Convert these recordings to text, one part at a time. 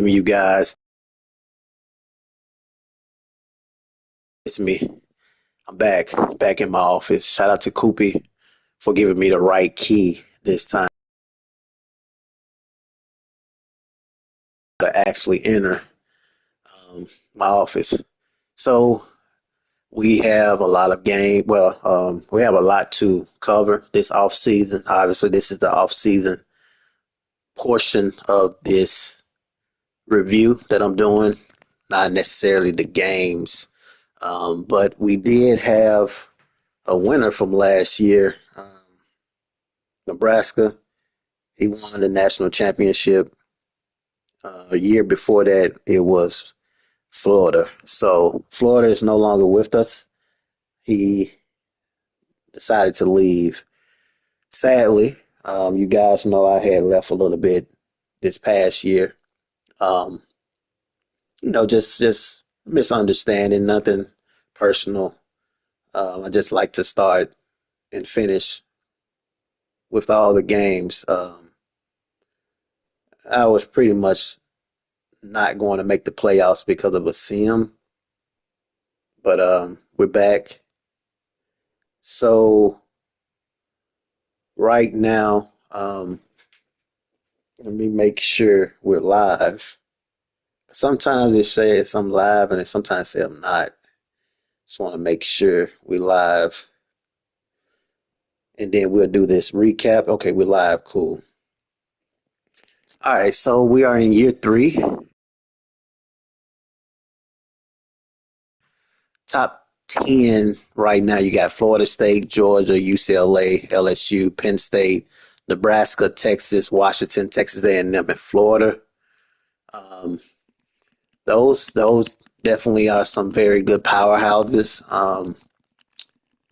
You guys, it's me. I'm back in my office. Shout out to Koopy for giving me the right key this time to actually enter my office. So we have a lot of game. We have a lot to cover this off season. Obviously, this is the off season portion of this review that I'm doing, not necessarily the games. But we did have a winner from last year, Nebraska. He won the national championship. A year before that, it was Florida. So Florida is no longer with us. He decided to leave. Sadly, you guys know I had left a little bit this past year. Um, just misunderstanding, nothing personal. I just like to start and finish with all the games. I was pretty much not going to make the playoffs because of a sim, but we're back. So right now, let me make sure we're live. Sometimes it says I'm live, and it sometimes say I'm not. Just want to make sure we're live, and then we'll do this recap. Okay, we're live. Cool. All right, so we are in year three. Top 10 right now. You got Florida State, Georgia, UCLA, LSU, Penn State, Nebraska, Texas, Washington, Texas A&M, and Florida. Um, those definitely are some very good powerhouses.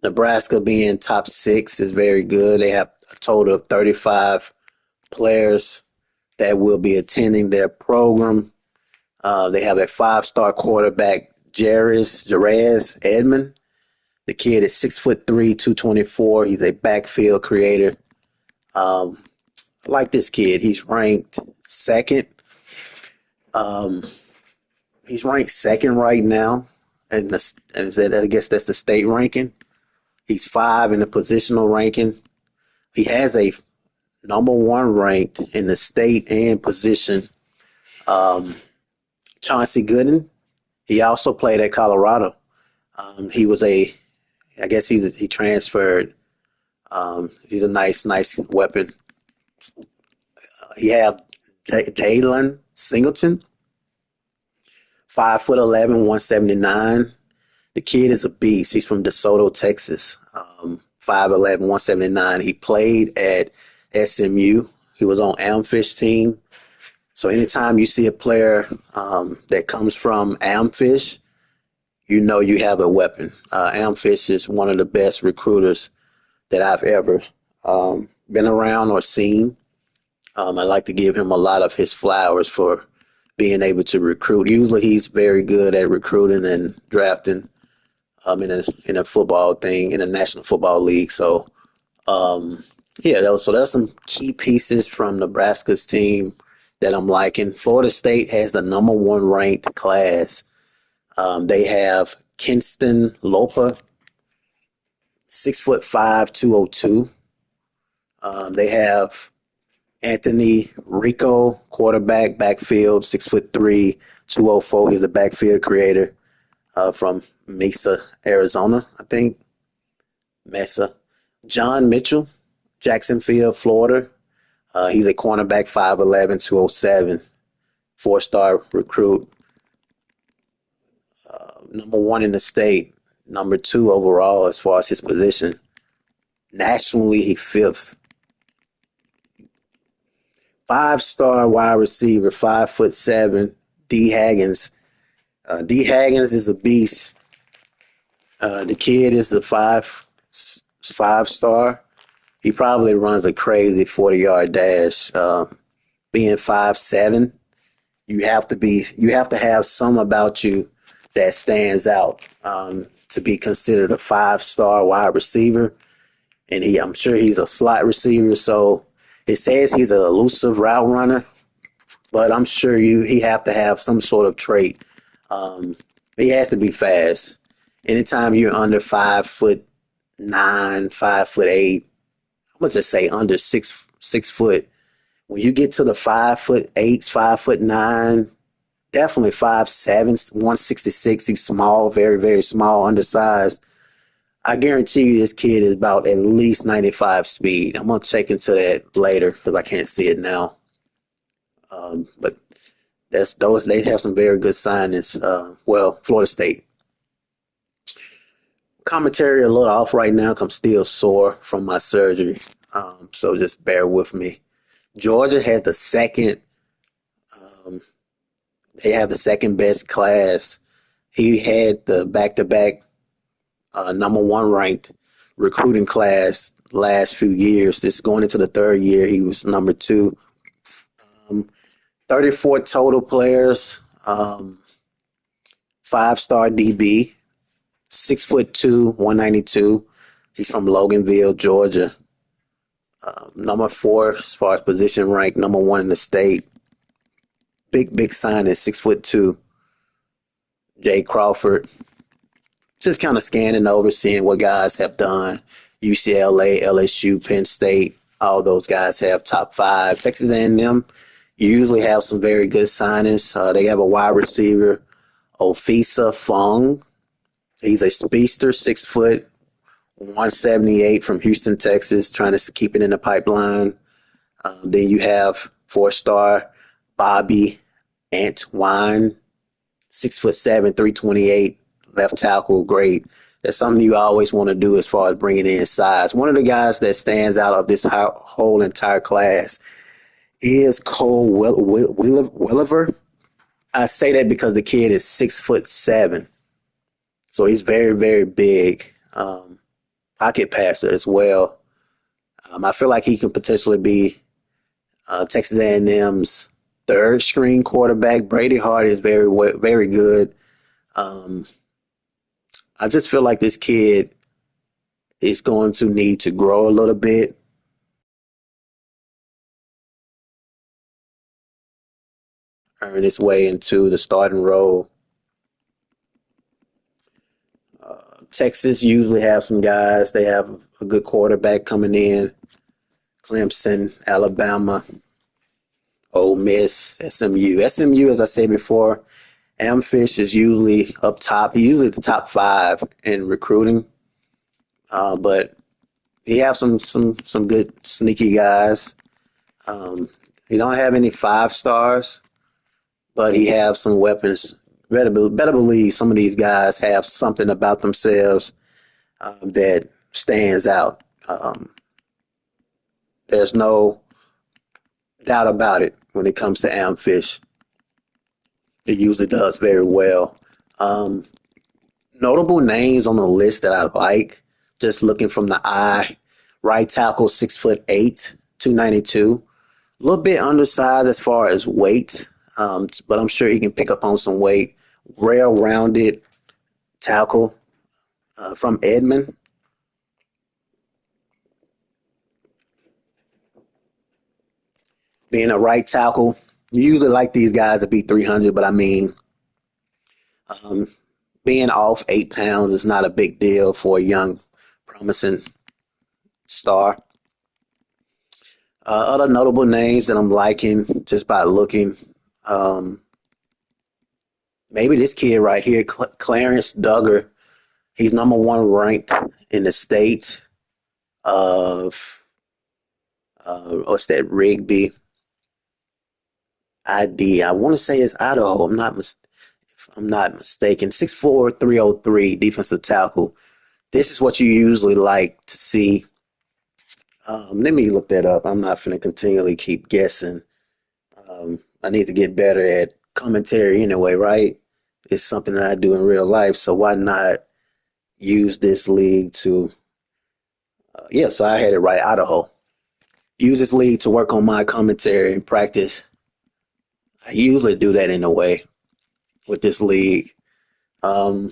Nebraska being top six is very good. They have a total of 35 players that will be attending their program. They have a five-star quarterback, Jaraz Edmond. The kid is 6'3", 224. He's a backfield creator. Um, I like this kid. He's ranked second. Um, he's ranked second right now, and I guess that's the state ranking. He's five in the positional ranking. He has a number one ranked in the state and position. Um, Chauncey Gooden. He also played at Colorado. He was I guess he transferred. He's a nice weapon. You have Dalen Singleton, 5'11", 179. The kid is a beast. He's from DeSoto, Texas. 5'11", 179. He played at SMU. He was on Amfish team. So anytime you see a player that comes from Amfish, you know you have a weapon. Amfish is one of the best recruiters that I've ever been around or seen. I like to give him a lot of his flowers for being able to recruit. Usually, he's very good at recruiting and drafting in a football thing in the National Football League. So, yeah, so that's some key pieces from Nebraska's team that I'm liking. Florida State has the number one ranked class. They have Kinston Lopa, 6'5", 202. They have Anthony Rico, quarterback, backfield, 6'3", 204. He's a backfield creator from Mesa, Arizona, I think. Mesa. John Mitchell, Jacksonville, Florida. He's a cornerback, 5'11", 207. Four-star recruit. Number one in the state. Number two overall as far as his position. Nationally, he fifth. Five-star wide receiver, 5'7", D. Haggins. D. Haggins is a beast. The kid is a five-star. He probably runs a crazy 40-yard dash. Being 5'7", you have to have some about you that stands out to be considered a five-star wide receiver. And I'm sure he's a slot receiver, so it says he's an elusive route runner, but I'm sure he have to have some sort of trait. Um, he has to be fast. Anytime you're under 5'9", 5'8", I'm gonna just say under 6 foot. When you get to the 5'8", 5'9", definitely 5'7", 166. He's small, very, very small, undersized. I guarantee you this kid is about at least 95 speed. I'm going to check into that later because I can't see it now. But that's those. They have some very good signings. Well, Florida State. Commentary a little off right now 'cause I'm still sore from my surgery. So just bear with me. Georgia had the second. Um, they have the second best class. He had the back-to-back number one ranked recruiting class last few years. This going into the third year, he was number two. 34 total players, 5-star DB, 6'2", 192. He's from Loganville, Georgia. Number four as far as position rank, number one in the state. Big sign is 6'2". Jay Crawford. Just kind of scanning over, seeing what guys have done. UCLA, LSU, Penn State, all those guys have top five. Texas A&M usually have some very good signings. They have a wide receiver, Ofisa Fong. He's a speedster, 6 foot, 178 from Houston, Texas, trying to keep it in the pipeline. Then you have 4-star Bobby Antwine, 6'7", 328, left tackle, great. That's something you always want to do as far as bringing in size. One of the guys that stands out of this whole entire class is Cole Williver. I say that because the kid is 6'7", so he's very, very big. Pocket passer as well. I feel like he can potentially be Texas A&M's third string quarterback. Brady Hart is very good. Um, I just feel like this kid is going to need to grow a little bit, earn his way into the starting role. Texas usually have some guys. They have a good quarterback coming in. Clemson, Alabama, Ole Miss, SMU. SMU, as I said before, Amfish is usually up top. He's usually the top five in recruiting, but he have some good sneaky guys. He don't have any 5 stars, but he have some weapons. Better believe some of these guys have something about themselves that stands out. There's no doubt about it when it comes to Amfish. It usually does very well. Um, Notable names on the list that I like, just looking from the eye. Right tackle, 6'8", 292. A little bit undersized as far as weight, but I'm sure he can pick up on some weight. Well-rounded tackle from Edmond. Being a right tackle, you usually like these guys to be 300, but I mean, um, being off 8 pounds is not a big deal for a young, promising star. Other notable names that I'm liking just by looking, um, maybe this kid right here, Clarence Duggar. He's number one ranked in the state of what's that, Rigby ID. I want to say it's Idaho. If I'm not mistaken. 6'4", 303 defensive tackle. This is what you usually like to see. Let me look that up. I'm not going to continually keep guessing. I need to get better at commentary anyway, right? It's something that I do in real life, so why not use this league to, yeah, so I had it right, Idaho. Use this league to work on my commentary and practice. I usually do that in a way with this league. Um,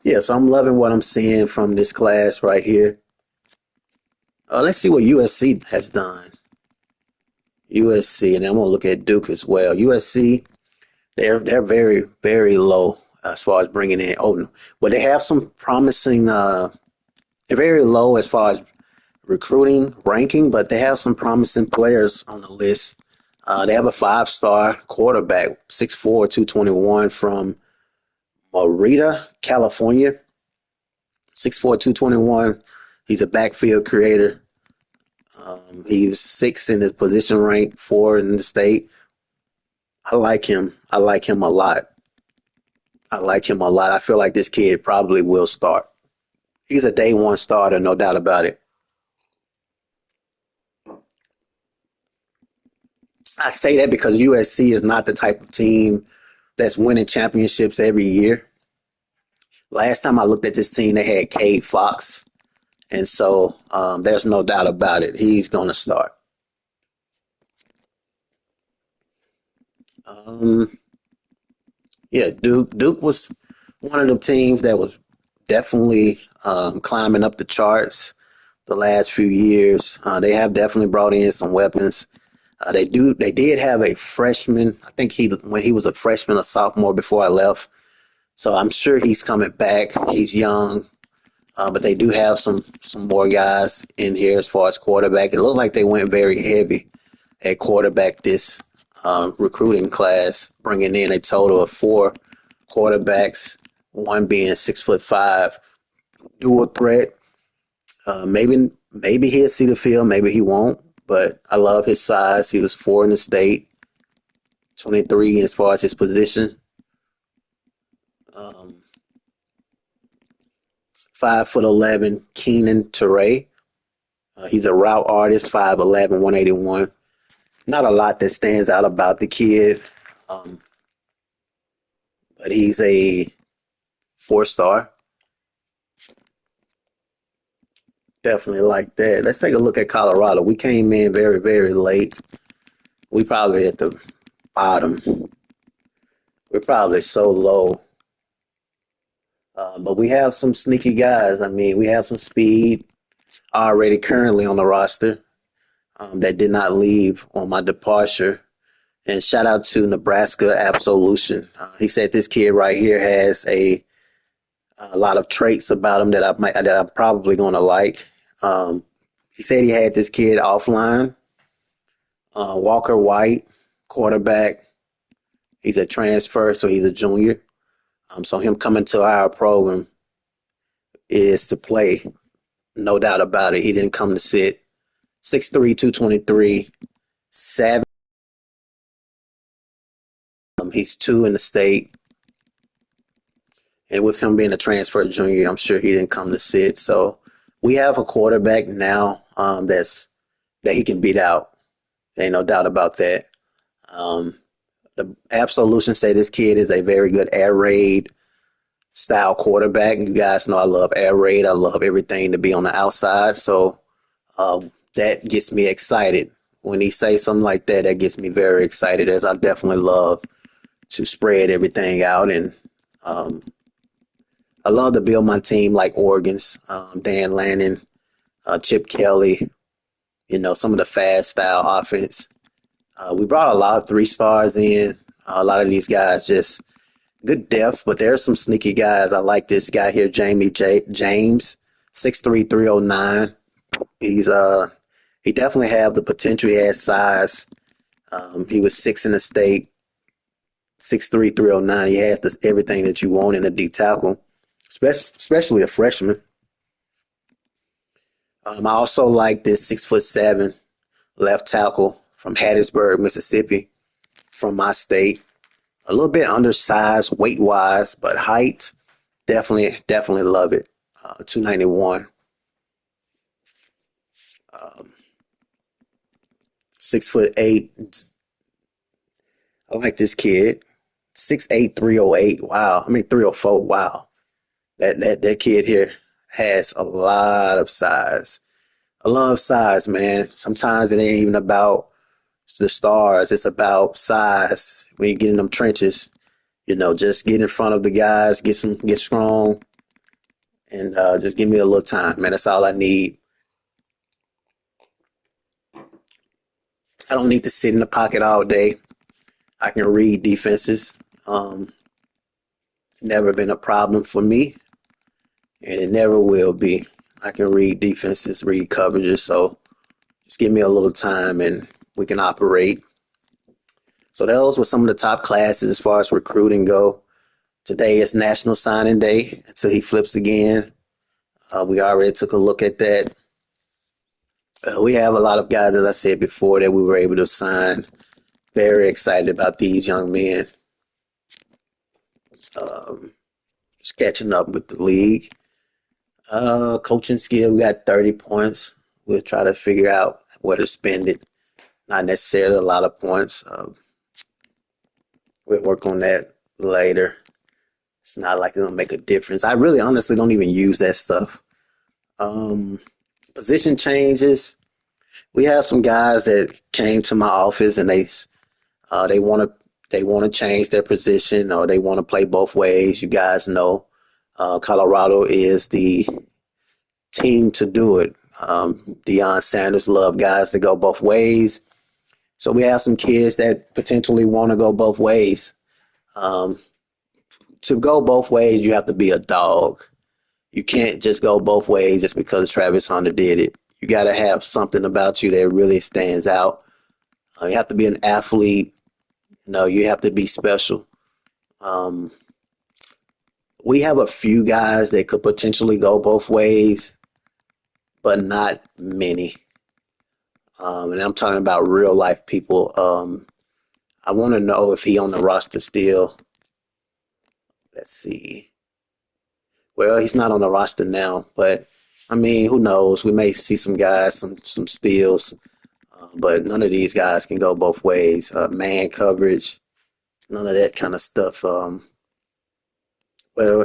yeah, so I'm loving what I'm seeing from this class right here. Let's see what USC has done. USC, and I'm gonna look at Duke as well. USC, they're very very low as far as bringing in. Oh, no. But they have some promising. They're very low as far as recruiting ranking, but they have some promising players on the list. They have a five-star quarterback, 6'4", 221 from Merida, California. 6'4", 221. He's a backfield creator. He's sixth in his position rank, four in the state. I like him. I like him a lot. I like him a lot. I feel like this kid probably will start. He's a day one starter, no doubt about it. I say that because USC is not the type of team that's winning championships every year. Last time I looked at this team, they had Cade Fox, and so there's no doubt about it. He's going to start. Um, yeah, Duke was one of the teams that was definitely climbing up the charts the last few years. They have definitely brought in some weapons. They did have a freshman. I think when he was a freshman, a sophomore before I left. So I'm sure he's coming back. He's young, but they do have some more guys in here as far as quarterback. It looks like they went very heavy at quarterback this recruiting class, bringing in a total of four quarterbacks, one being 6'5", dual threat. Maybe he'll see the field, maybe he won't. But I love his size. He was four in the state, 23 as far as his position. Um, 5'11", Keenan Teray. He's a route artist, 5'11", 181. Not a lot that stands out about the kid, um, but he's a four-star. Definitely like that. Let's take a look at Colorado. We came in very, very late. We probably at the bottom. We're probably so low. But we have some sneaky guys. I mean, we have some speed already currently on the roster that did not leave on my departure. And shout out to Nebraska Absolution. He said this kid right here has a lot of traits about him that I'm probably going to like. He said he had this kid offline, Walker White, quarterback. He's a transfer, so he's a junior. So him coming to our program is to play, no doubt about it. He didn't come to sit. 6'3", 223, savvy. He's two in the state. And with him being a transfer junior, I'm sure he didn't come to sit. So we have a quarterback now that he can beat out. Ain't no doubt about that. Um, the Absolution say this kid is a very good air raid style quarterback. You guys know I love air raid. I love everything to be on the outside. So that gets me excited. When he says something like that, that gets me very excited, as I definitely love to spread everything out. And um, I love to build my team like Oregon's, Dan Lannon, Chip Kelly, some of the fast style offense. We brought a lot of three stars in. A lot of these guys just good depth, but there's some sneaky guys. I like this guy here, James, 6'3", 309. He definitely have the potential. He has size. He was six in the state, 6'3", 309. He has everything that you want in a D tackle, especially a freshman. I also like this 6'7" left tackle from Hattiesburg, Mississippi, from my state. A little bit undersized weight wise, but height, definitely love it. 291. 6'8". I like this kid. 6'8", 308. Wow. I mean 304. Wow. That kid here has a lot of size. I love size, man. Sometimes it ain't even about the stars. It's about size. When you get in them trenches, just get in front of the guys, get strong, and just give me a little time, man. That's all I need. I don't need to sit in the pocket all day. I can read defenses. Never been a problem for me, and it never will be. I can read defenses, read coverages, so just give me a little time and we can operate. So those were some of the top classes as far as recruiting go. Today is National Signing Day until he flips again. We already took a look at that. We have a lot of guys, as I said before, that we were able to sign. Very excited about these young men. Um, just catching up with the league. Coaching skill, we got 30 points. We'll try to figure out where to spend it. Not necessarily a lot of points. We'll work on that later. It's not like it'll make a difference. I really honestly don't even use that stuff. Um, Position changes. We have some guys that came to my office and they want to change their position or they want to play both ways. You guys know Colorado is the team to do it. Deion Sanders loved guys that go both ways. So we have some kids that potentially want to go both ways. Um, to go both ways, you have to be a dog. You can't just go both ways just because Travis Hunter did it. You got to have something about you that really stands out. You have to be an athlete. No, you have to be special. Um, we have a few guys that could potentially go both ways, but not many. And I'm talking about real life people. I want to know if he on the roster still. Let's see. Well, he's not on the roster now, but I mean, who knows? We may see some guys, some steals, but none of these guys can go both ways. Man coverage, none of that kind of stuff. Well,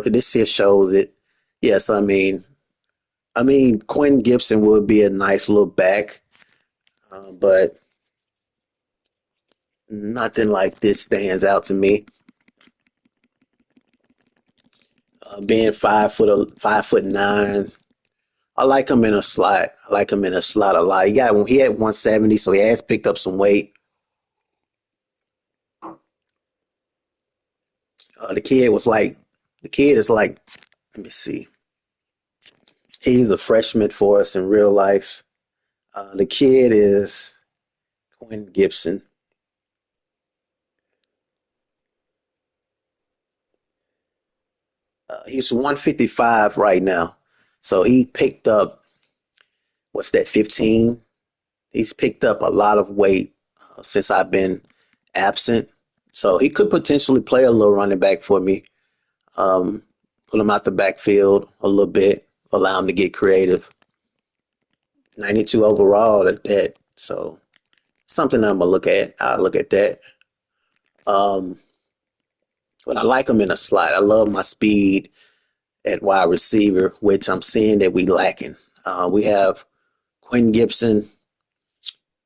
this here shows it. Yes, I mean, Quinn Gibson would be a nice little back, but nothing like this stands out to me. Being 5'9", I like him in a slot. I like him in a slot a lot. He had 170, so he has picked up some weight. Uh, the kid was like, the kid is like, let me see. He's a freshman for us in real life. The kid is Quinn Gibson. He's 155 right now. So he picked up, what's that, 15? He's picked up a lot of weight since I've been absent. So he could potentially play a little running back for me. Um, Pull him out the backfield a little bit, allow him to get creative. 92 overall at that. So something I'm gonna look at. I'll look at that. Um, but I like him in a slot. I love my speed at wide receiver, which I'm seeing that we lacking. We have Quinn Gibson,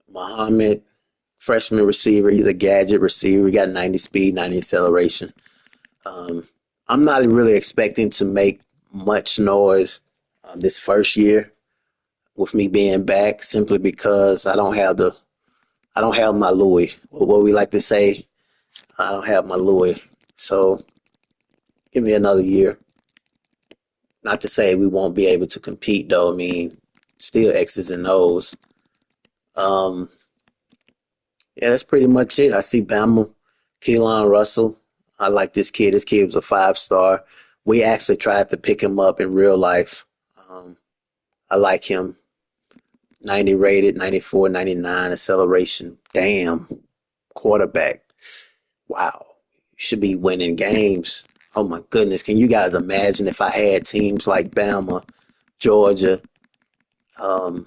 Muhammad, freshman receiver. He's a gadget receiver. He got 90 speed, 90 acceleration. Um, I'm not really expecting to make much noise this first year with me being back, simply because I don't have my Louis. What we like to say, I don't have my Louis. So give me another year. Not to say we won't be able to compete, though. I mean, still X's and O's. Um, yeah, that's pretty much it. I see Bama, Keelan Russell. I like this kid. This kid was a 5-star. We actually tried to pick him up in real life. Um, I like him. 90 rated, 94, 99 acceleration. Damn. Quarterback. Wow. You should be winning games. Oh my goodness. Can you guys imagine if I had teams like Bama, Georgia? Um,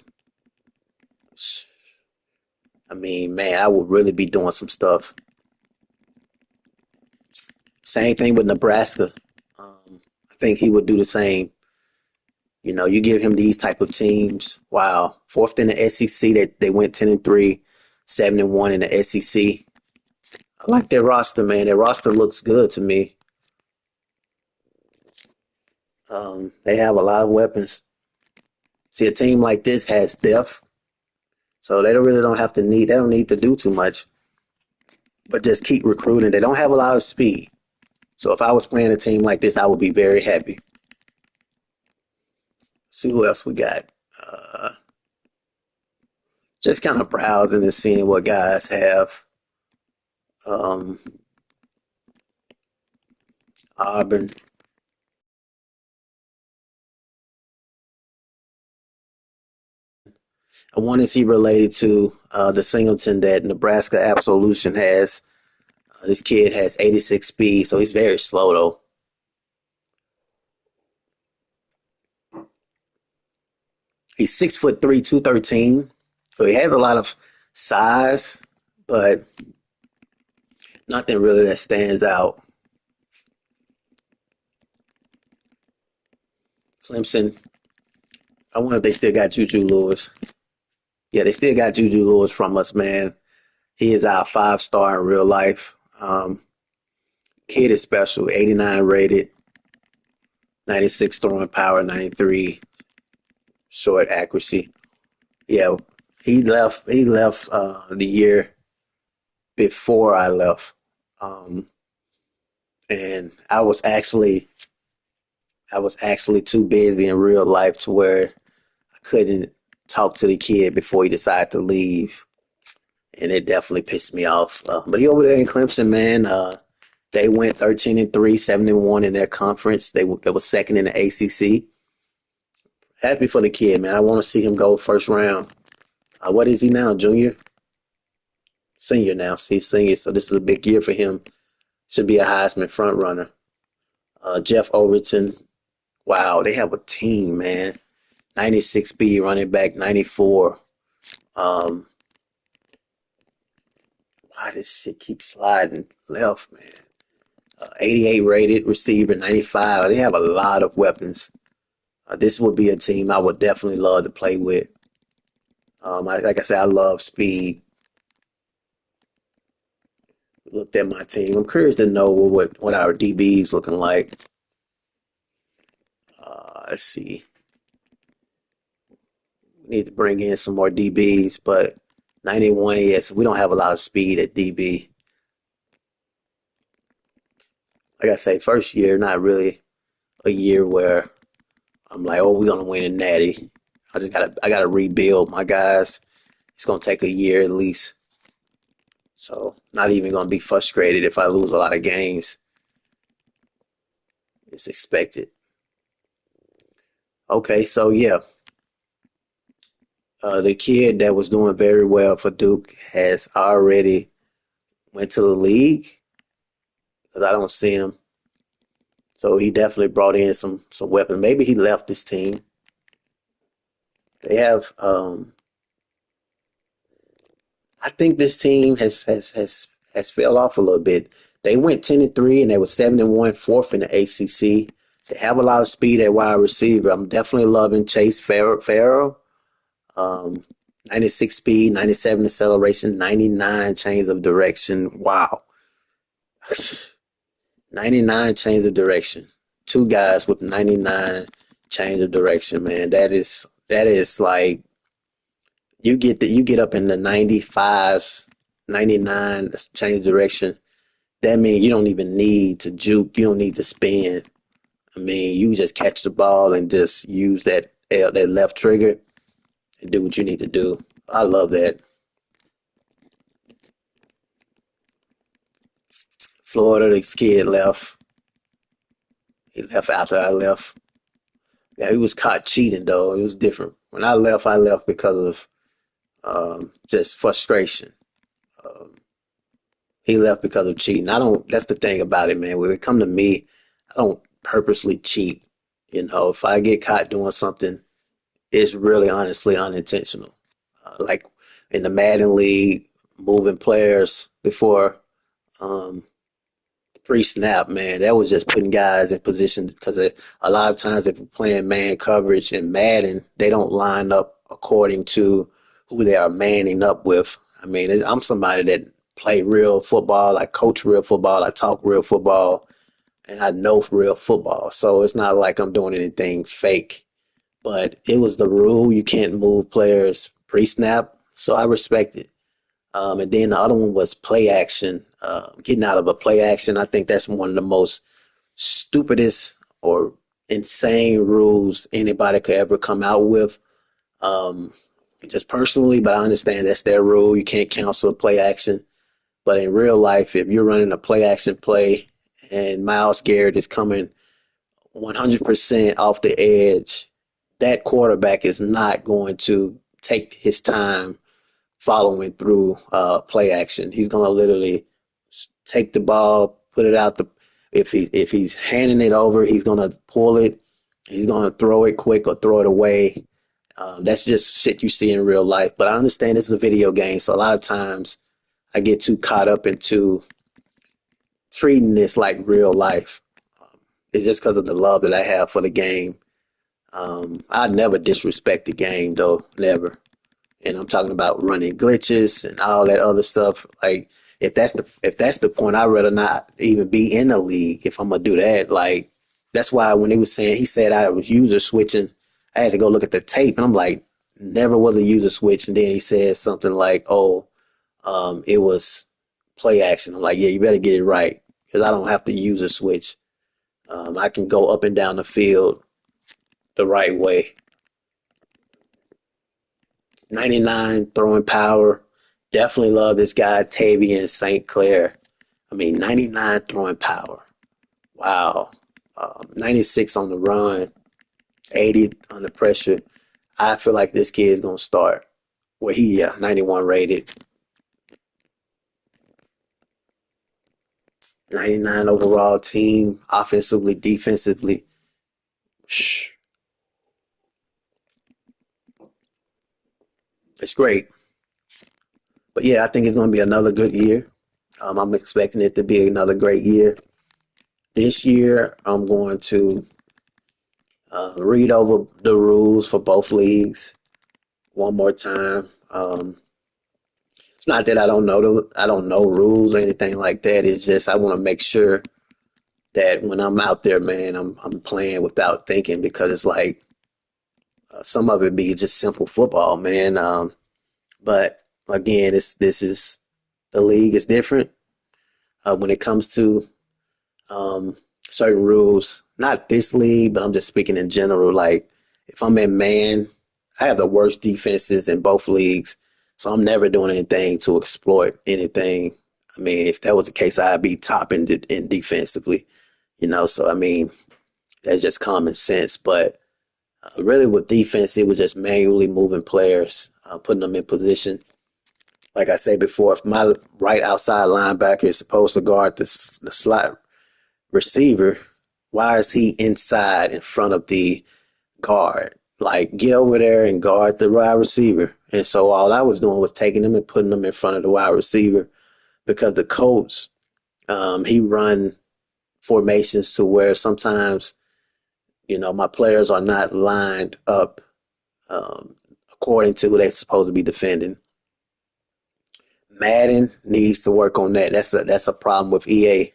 I mean, man, I would really be doing some stuff. Same thing with Nebraska. I think he would do the same. You know, you give him these type of teams. Wow. Fourth in the SEC, that they went 10-3, 7-1 in the SEC. I like their roster, man. Their roster looks good to me. They have a lot of weapons. See, a team like this has depth. So they they don't need to do too much, but just keep recruiting. They don't have a lot of speed. So if I was playing a team like this, I would be very happy. See who else we got. Uh, just kind of browsing and seeing what guys have. Um, Auburn. I wonder is he related to the singleton that Nebraska Absolution has. This kid has 86 speed, so he's very slow though. He's 6'3", 213. So he has a lot of size, but nothing really that stands out. Clemson. I wonder if they still got Juju Lewis. Yeah, they still got Juju Lewis from us, man. He is our 5-star in real life. Kid is special. 89 rated, 96 throwing power, 93 short accuracy. Yeah, he left. He left the year before I left, um, and I was actually too busy in real life to where I couldn't talk to the kid before he decided to leave, and it definitely pissed me off. But he over there in Clemson, man. They went 13-3, 7-1 in their conference. They were second in the ACC. Happy for the kid, man. I want to see him go first round. What is he now? Junior, senior now. See, senior. So this is a big year for him. Should be a Heisman front runner. Jeff Overton. Wow, they have a team, man. 96 speed running back, 94. Um, why does shit keep sliding left, man? 88 rated receiver, 95. They have a lot of weapons. This would be a team I would definitely love to play with. Like I said, I love speed. Looked at my team. I'm curious to know what our DBs looking like. Let's see. We need to bring in some more DBs, but 91, yes, we don't have a lot of speed at DB. Like I say, first year, not really a year where I'm like, oh, we're gonna win a natty. I gotta rebuild my guys. It's gonna take a year at least. So not even gonna be frustrated if I lose a lot of games. It's expected. Okay, so yeah, the kid that was doing very well for Duke has already went to the league because I don't see him. So he definitely brought in some weapons. Maybe he left this team. They have I think this team has fell off a little bit. They went 10-3 and they were 7-1, fourth in the ACC. They have a lot of speed at wide receiver. I'm definitely loving Chase Farrell. Um, 96 speed, 97 acceleration, 99 change of direction. Wow. 99 change of direction. Two guys with 99 change of direction, man. That is like you get up in the 95s, 99 change direction. That means you don't even need to juke. You don't need to spin. I mean, you just catch the ball and just use that left trigger and do what you need to do. I love that. Florida, this kid left. He left after I left. Yeah, he was caught cheating though. It was different. When I left because of just frustration. Um, he left because of cheating. I don't. That's the thing about it, man. When it come to me, I don't purposely cheat. You know, if I get caught doing something, it's really honestly unintentional. Like in the Madden League, moving players before um, pre-snap, man, that was just putting guys in position because a lot of times if you're playing man coverage in Madden, they don't line up according to who they are manning up with. I mean, I'm somebody that play real football, I coach real football, I talk real football, and I know real football. So it's not like I'm doing anything fake. But it was the rule. You can't move players pre-snap. So I respect it. And then the other one was play action. Getting out of a play action, I think that's one of the most stupidest or insane rules anybody could ever come out with. Um, just personally, but I understand that's their rule. You can't cancel a play action. But in real life, if you're running a play action play and Miles Garrett is coming 100% off the edge, that quarterback is not going to take his time following through play action. He's going to literally take the ball, put it out the. If he's handing it over, he's going to pull it. He's going to throw it quick or throw it away. That's just shit you see in real life. But I understand this is a video game, so a lot of times I get too caught up into treating this like real life. It's just because of the love that I have for the game. I never disrespect the game though, never. And I'm talking about running glitches and all that other stuff. Like if that's the point, I'd rather not even be in the league if I'm gonna do that. Like that's why when he said I was user switching, I had to go look at the tape and I'm like, never was a user switch. And then he said something like, oh, it was play action. I'm like, yeah, you better get it right because I don't have to user switch. I can go up and down the field the right way. 99 throwing power. Definitely love this guy, Tavian St. Clair. I mean, 99 throwing power. Wow. 96 on the run, 80 under pressure. I feel like this kid is going to start. Well, 91 rated, 99 overall team, offensively, defensively. It's great. But yeah, I think it's going to be another good year. I'm expecting it to be another great year. This year, I'm going to read over the rules for both leagues one more time. It's not that I don't know rules or anything like that. It's just I want to make sure that when I'm out there, man, I'm playing without thinking because it's like some of it be just simple football, man. But again, this is the league is different when it comes to um, certain rules. Not this league, but I'm just speaking in general. Like if I'm in man, I have the worst defenses in both leagues, so I'm never doing anything to exploit anything. I mean, if that was the case, I'd be top in defensively, you know. So I mean, that's just common sense. But really, with defense, it was just manually moving players, putting them in position. Like I said before, if my right outside linebacker is supposed to guard the slot receiver, why is he inside in front of the guard? Like, get over there and guard the wide receiver. And so all I was doing was taking them and putting them in front of the wide receiver because the coach, he run formations to where sometimes, my players are not lined up um, according to who they're supposed to be defending. Madden needs to work on that. That's a problem with EA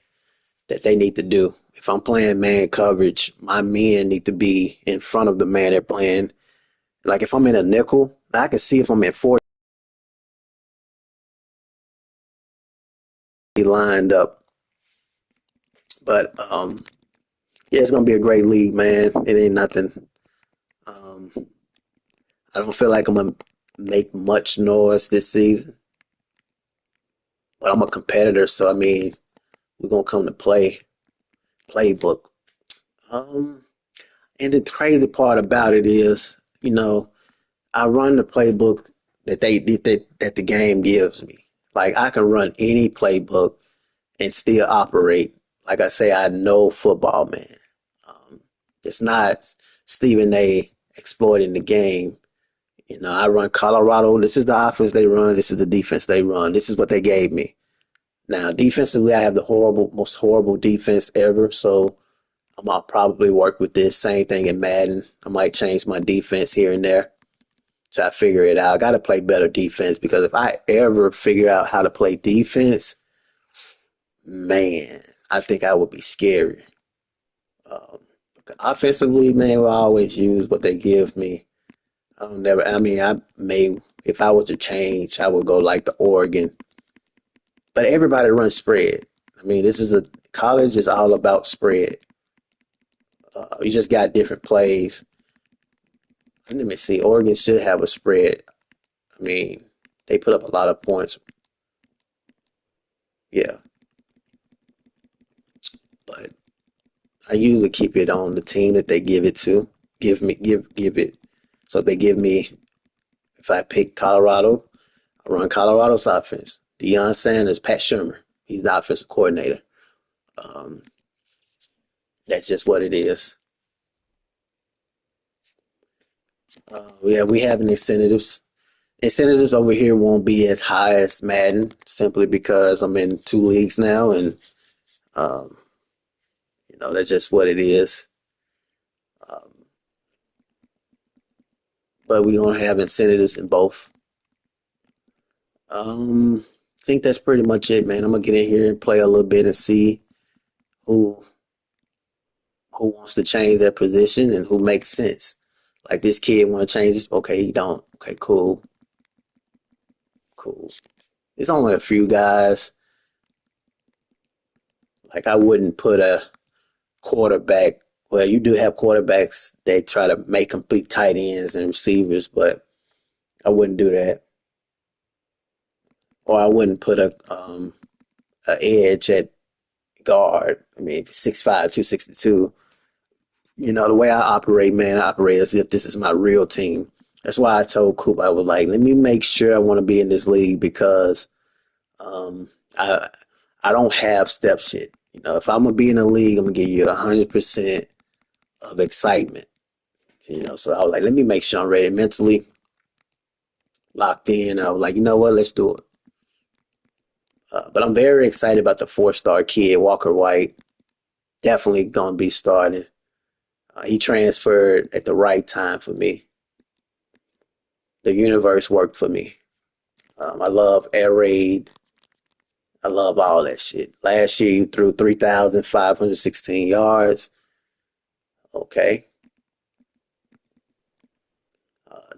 that they need to do. If I'm playing man coverage, my men need to be in front of the man they're playing. Like if I'm in a nickel, I can see if I'm in 4 lined up. But yeah, it's gonna be a great league, man. It ain't nothing. Um, I don't feel like I'm gonna make much noise this season, but I'm a competitor, so I mean, we're gonna come to play playbook. Um, and the crazy part about it is, I run the playbook that the game gives me. Like I can run any playbook and still operate. Like I say, I know football, man. Um, it's not Stephen A. exploiting the game. I run Colorado. This is the offense they run. This is the defense they run. This is what they gave me. Now, defensively, I have the most horrible defense ever. So I'll probably work with this same thing in Madden. I might change my defense here and there. So I figure it out. I got to play better defense because if I ever figure out how to play defense, man, I think I would be scary. Um, Offensively, man, I always use what they give me. I mean, I may if I was to change, I would go like the Oregon. But everybody runs spread. I mean, this is a college is all about spread. You just got different plays. Let me see. Oregon should have a spread. I mean, they put up a lot of points. Yeah, but I usually keep it on the team that they give it to. Give it. So if they give me, if I pick Colorado, I run Colorado's offense. Deion Sanders, Pat Shermer, he's the offensive coordinator. Um, that's just what it is. Yeah, we have incentives. Incentives over here won't be as high as Madden simply because I'm in two leagues now, and um, that's just what it is. Um, but we're gonna have incentives in both. I think that's pretty much it, man. I'm gonna get in here and play a little bit and see who who wants to change their position and who makes sense. Like this kid want to change this, okay, he don't. Okay, cool, cool. It's only a few guys. Like I wouldn't put a quarterback. Well, you do have quarterbacks that try to make complete tight ends and receivers, but I wouldn't do that. Or I wouldn't put a edge at guard. I mean, 6'5", 262. The way I operate, man, I operate as if this is my real team. That's why I told Coop, I was like, let me make sure I want to be in this league because um, I I don't have step shit. If I'm gonna be in the league, I'm gonna give you 100% of excitement. So I was like, let me make sure I'm ready mentally, locked in. I was like, you know what, let's do it. But I'm very excited about the four-star kid, Walker White. Definitely gonna be starting. He transferred at the right time for me. The universe worked for me. I love air raid. I love all that shit. Last year you threw 3,516 yards. Okay.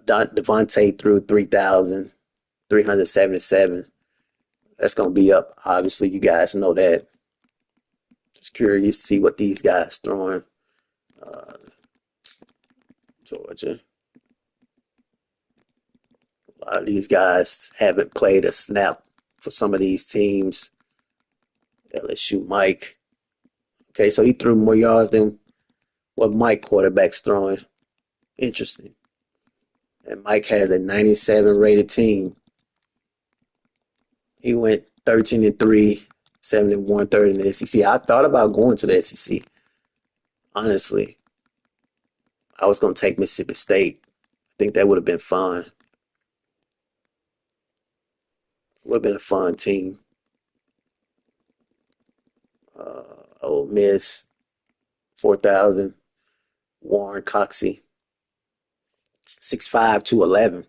Devontae threw 3,377. That's gonna be up. Obviously, you guys know that. Just curious to see what these guys throwing. Uh, Georgia. A lot of these guys haven't played a snap for some of these teams. LSU Mike. Okay, so he threw more yards than what Mike quarterback's throwing. Interesting. And Mike has a 97 rated team. He went 13-3, 7-1 third in the SEC. I thought about going to the SEC. Honestly, I was going to take Mississippi State. I think that would have been fun. Would have been a fun team. Ole Miss, 4,000. Warren Coxey, 6'5", 211.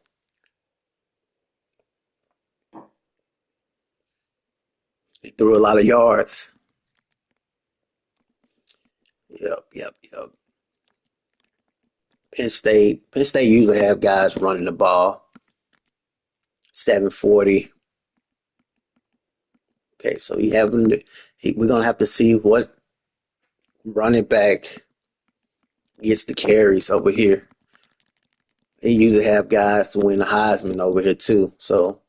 He threw a lot of yards. Yep, yep, yep. Penn State usually have guys running the ball. 740. Okay, so we're gonna have to see what running back gets the carries over here. They usually have guys to win the Heisman over here too. So,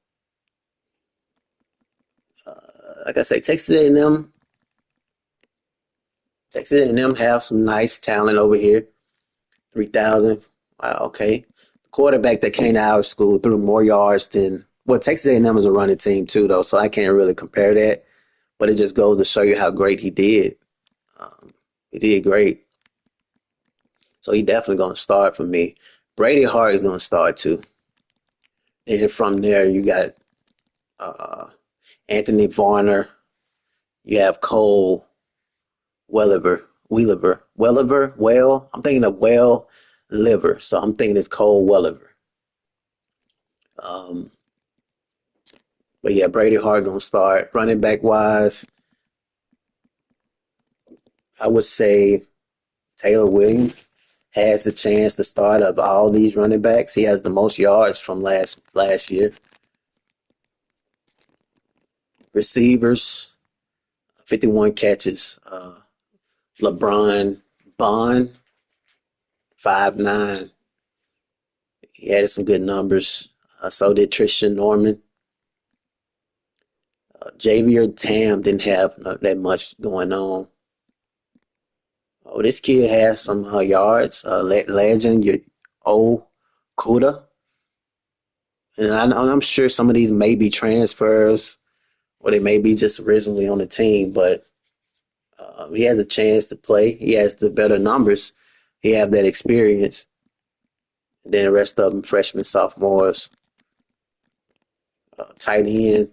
like I say, Texas A&M have some nice talent over here. 3,000. Wow, okay. The quarterback that came out of school threw more yards than well, Texas A&M is a running team too, though, so I can't really compare that. But it just goes to show you how great he did. Um, he did great. So he definitely going to start for me. Brady Hart is going to start too. And from there, you got uh, Anthony Varner. You have Cole Welliver. I'm thinking of Well Liver. So I'm thinking it's Cole Welliver. Um, but yeah, Brady Hart going to start. Running back wise, I would say Taylor Williams. has the chance to start of all these running backs. He has the most yards from last year. Receivers, 51 catches. LeBron Bond, 5'9". He added some good numbers. So did Tristan Norman. Javier Tam didn't have that much going on. Oh, this kid has some yards. Legend, O Kuda. And I'm sure some of these may be transfers or they may be just originally on the team, but he has a chance to play. He has the better numbers. He have that experience. And then the rest of them, freshmen, sophomores, tight end,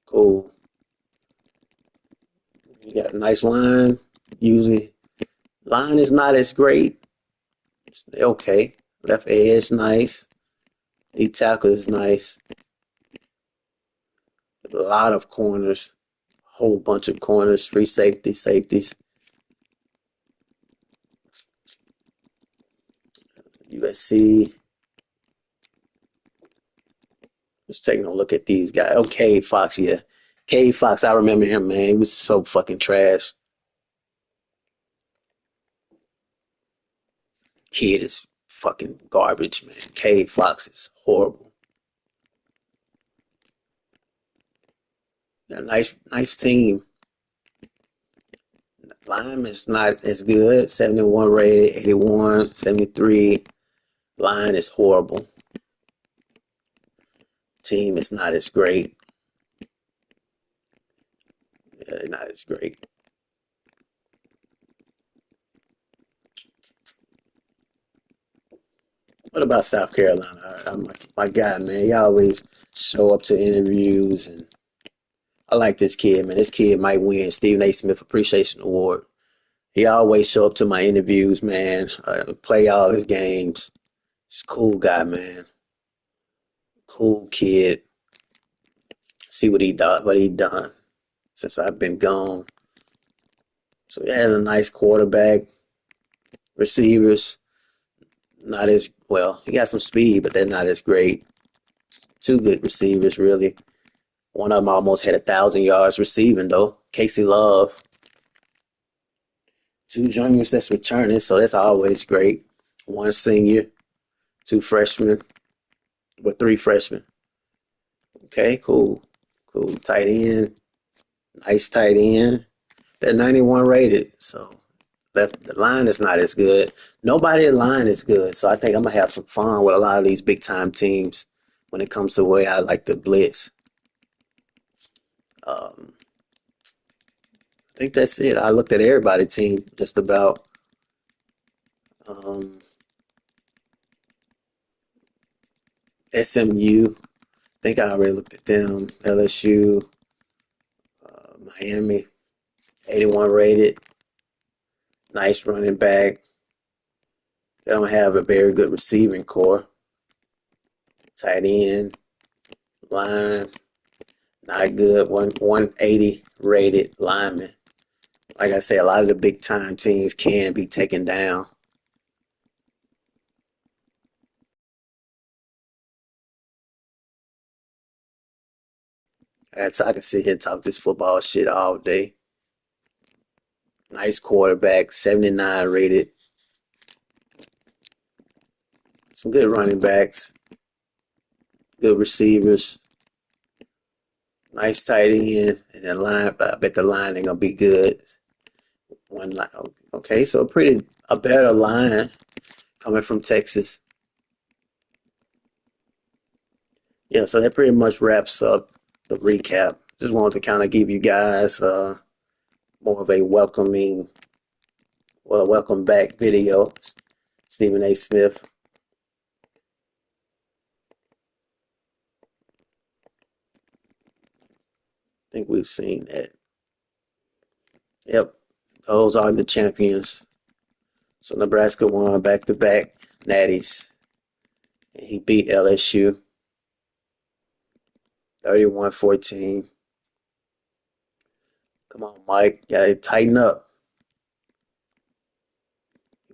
cool. You got a nice line. Usually, line is not as great. It's okay. Left edge, nice. D tackle is nice. A lot of corners, whole bunch of corners, free safeties. USC. Just taking a look at these guys. Okay, Fox, yeah. K Fox, I remember him, man. He was so fucking trash. Kid is fucking garbage, man. K Fox is horrible. Yeah, nice team. Line is not as good. 71 rated, 81, 73. Line is horrible. Team is not as great. Yeah, not as great. What about South Carolina? My guy, man. He always show up to interviews, and I like this kid, man. This kid might win Stephen A. Smith Appreciation Award. He always show up to my interviews, man. Play all his games. He's a cool guy, man. Cool kid. See what he done since I've been gone. So he has a nice quarterback, receivers. Not as well. He got some speed, but they're not as great. Two good receivers, really. One of them almost had 1,000 yards receiving though. Casey Love. Two juniors that's returning, so that's always great. One senior, two freshmen, with three freshmen. Okay, cool. Cool. Tight end. Nice tight end. They're 91 rated, so the line is not as good. Nobody in line is good, so I think I'm gonna have some fun with a lot of these big time teams when it comes to the way I like to blitz. Um, I think that's it. I looked at everybody's team just about. Um, SMU, I think I already looked at them. LSU, Miami, 81 rated, nice running back. They don't have a very good receiving core. Tight end, line, not good. 180 rated lineman. Like I say, a lot of the big time teams can be taken down. So I can sit here and talk this football shit all day. Nice quarterback, 79 rated. Some good running backs, good receivers, nice tight end, and the line. I bet the line ain't gonna be good. One line, okay, so a better line coming from Texas. Yeah, so that pretty much wraps up the recap. Just wanted to kind of give you guys more of a welcome back video. Stephen A. Smith. I think we've seen that. Yep, those are the champions. So Nebraska won back to back natties. And he beat LSU 31-14. Come on, Mike. Gotta tighten up.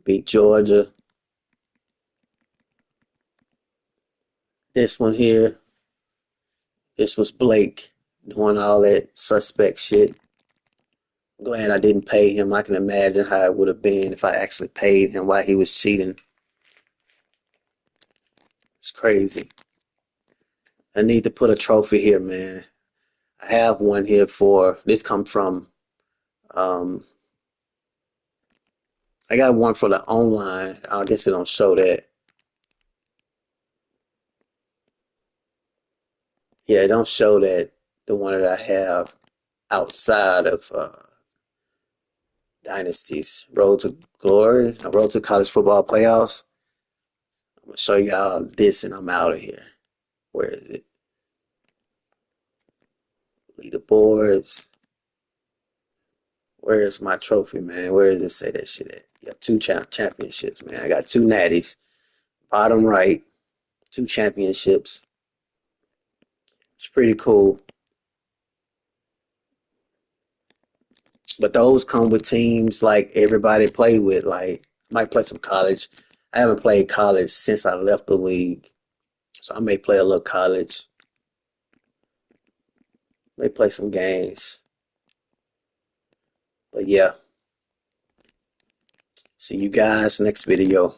Beat Georgia. This one here, this was Blake doing all that suspect shit. I'm glad I didn't pay him. I can imagine how it would have been if I actually paid him while he was cheating. It's crazy. I need to put a trophy here, man. I have one here for this come from um I got one for the online. I guess it don't show that. Yeah, it don't show that the one that I have outside of Dynasties. Road to Glory, Road to College Football Playoffs. I'm gonna show y'all this and I'm out of here. Where is it? Leaderboards. Where is my trophy, man? Where does it say that shit at? Yeah, two championships, man. I got two natties. Bottom right, two championships. It's pretty cool. But those come with teams like everybody play with. Like I might play some college. I haven't played college since I left the league. So I may play a little college. May play some games. But yeah. See you guys next video.